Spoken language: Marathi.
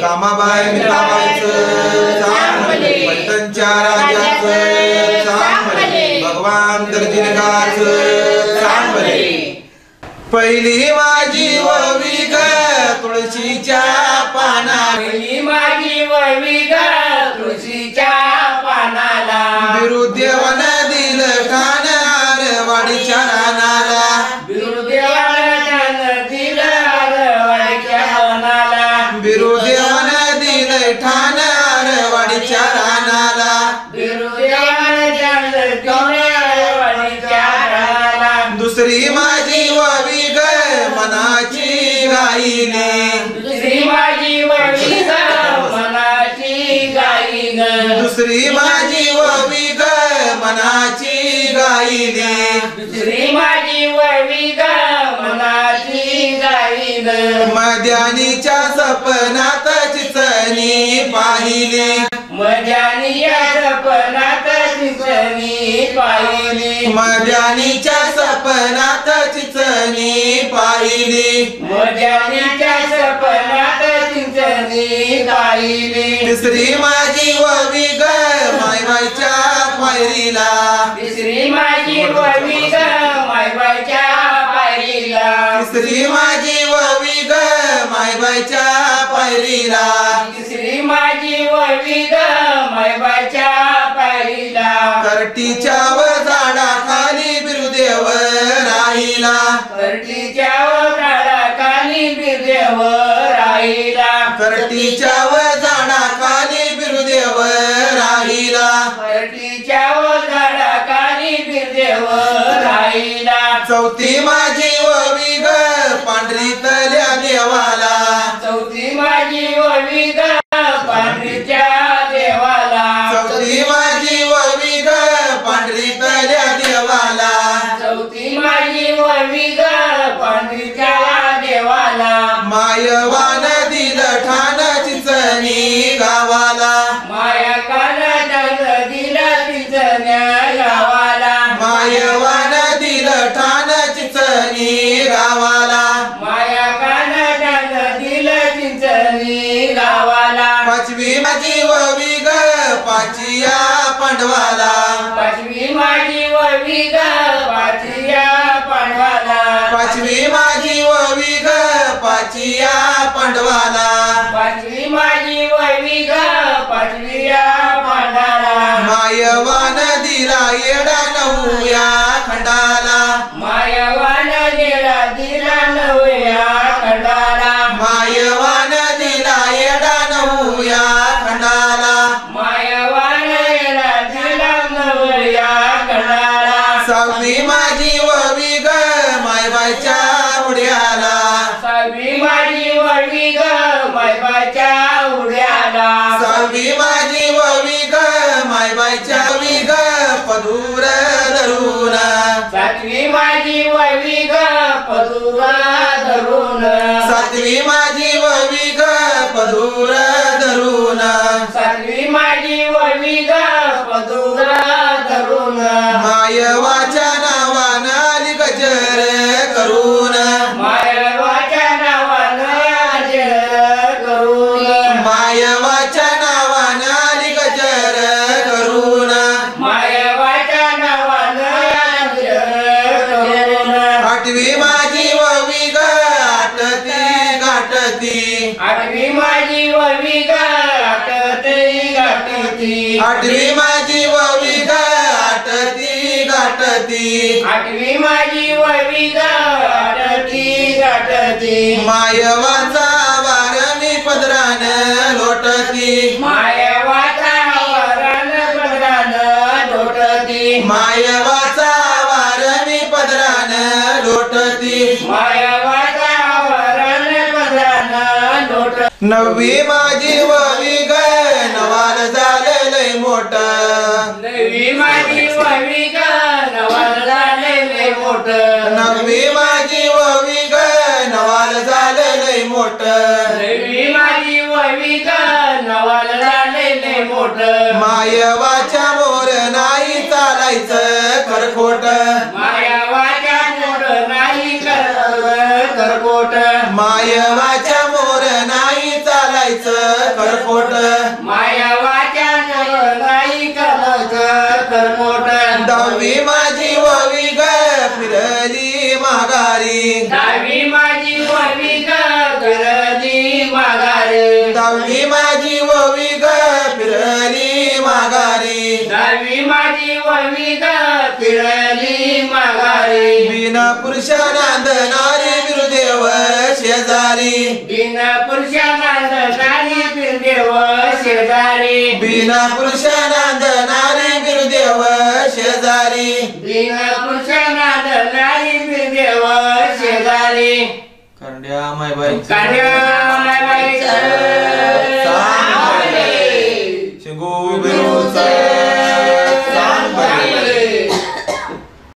कामाबाई पट्टनच्या राजाचं भगवान दर्जिनगाचं पहिली माझी ववी ग तुळशीच्या पाना पहिली माझी ववी ग तुळशीच्या पानाला बिरुदेवन दिलं ठाण आरवाडीच्या रानाला बिरुदेवन दिलं आरवाडीच्या रानाला बिरुदेवन दिलं ठाण आरवाडीच्या रानाला दुसरी माझी ववी ग मनाची गायिनी दुसरी माझी ववी ग मनाची गायिनी दुसरी माझी ववी ग मनाची गायिनी दुसरी माझी ववी ग मनाची गायिनी मध्यानीच्या सपनात चिचणी पाहिली मध्यानीच्या सपनात चिचणी पाहिली मध्यानीच्या सपनात चिचणी पाहिली मध्यानीच्या सपनात चिचणी पाहिली तिसरी माझी ववी ग मायबाईच्या पायरीला तिसरी माझी ववी ग मायबाईच्या पायरीला तिसरी माझी ववी ग मायबाईच्या पायरीला तिसरी माझी ववी ग मायबाईच्या पायरीला करटीच्या व झाडाखाली बिरुदेव राहिला करटीच्या झाडाखाली बिरुदेव राहिला करटीच्या व झाडाखाली बिरुदेव राहिला करटीच्या झाडाखाली बिरुदेव राहिला चौथी माझी ववी ग पांढरीतल्या देवाला चौथी माझी ववी ग पांढरीच्या देवाला चौथी माझी ववी ग पांढरीतल्या देवाला चौथी माझी ववी ग पांढरीच्या देवाला मायवान दिलं ठाण चिचणी गावाला माया कानात दिला चिचण्या गावाला मायवान दिलं ठाण चिचणी गावाला माया कानात दिला चिचणी गावाला पाचवी माझी ववी ग पाचिया पांडवाला पाचवी माझी ववी ग पाचिया पांडवाला पाचवी माझी ववी ग पाचिया पांडवाला पाचवी माझी ववी ग पाचविया पांडवाला मायवान दिला येडा नवया खंडाला मायवान दिला नवया खंडाला मायवान दिला येडा नवया खंडाला मायवान दिला नवया खंडाला सहावी माझी ववी ग मायबाईच्या उड्याला सहावी माझी ववी ग मायबाच्या उड्याला सहावी माझी ववी ग मायबाईच्या ववी ग पदूर धरून सातवी माझी ववी ग पदुरा धरून सातवी माझी ववी ग पदूर धरून सातवी माझी ववी ग पदुरा धरून मायवाच्या नावानं आली गजर करून मायवाच्या नावानं करून मायवाच्या नावानं आली गजर करून मायवाच्या नावानं करून आठवी माझी ववी ग आटती गाठती आठवी माझी ववी ग गाठती गाठती आठवी माझी ववी ग आटती गाठती आठवी माझी ववी ग गाठती गाठती मायवाचा वार मी पदरान लोटती मायवाचा वरण पदरान लोटती मायवाचा वार मी पदरान लोटती मायवाचा वरण पदरान लोटती नववी माझी ववी ग नवाल झालेलंय मोठ नववी माझी ववी ग नवाल झालेले मोठ नववी माझी ववी ग नवाल झालेलंय मोठ नववी माझी ववी ग नवाल मायवाच्या मोर नाही चालायचं खरखोट मायावाच्या मोर नाही करायचं खरखोट मायवाच्या मोर नाही चालायचं खरखोट मायावाच्या मोर नाही करायचं खरखोट दहावी माझी ववी ग फिरली माघारी दहावी माझी ववी ग फिरली माघारी दहावी माझी ववी ग फिरली माघारी दहावी माझी ववी ग फिरली माघारी बिना पुरुषा नांदणारी बिरुदेव शेजारी बिना पुरुषा नांदणारी बिरुदेव शेजारी बिना पुरुषा नांदणारी बिरुदेव शेजारी बिना पुरुषा नांदणारी बिरुदेव शेजारी करड्या मायबाई काढ्या मायबाईचं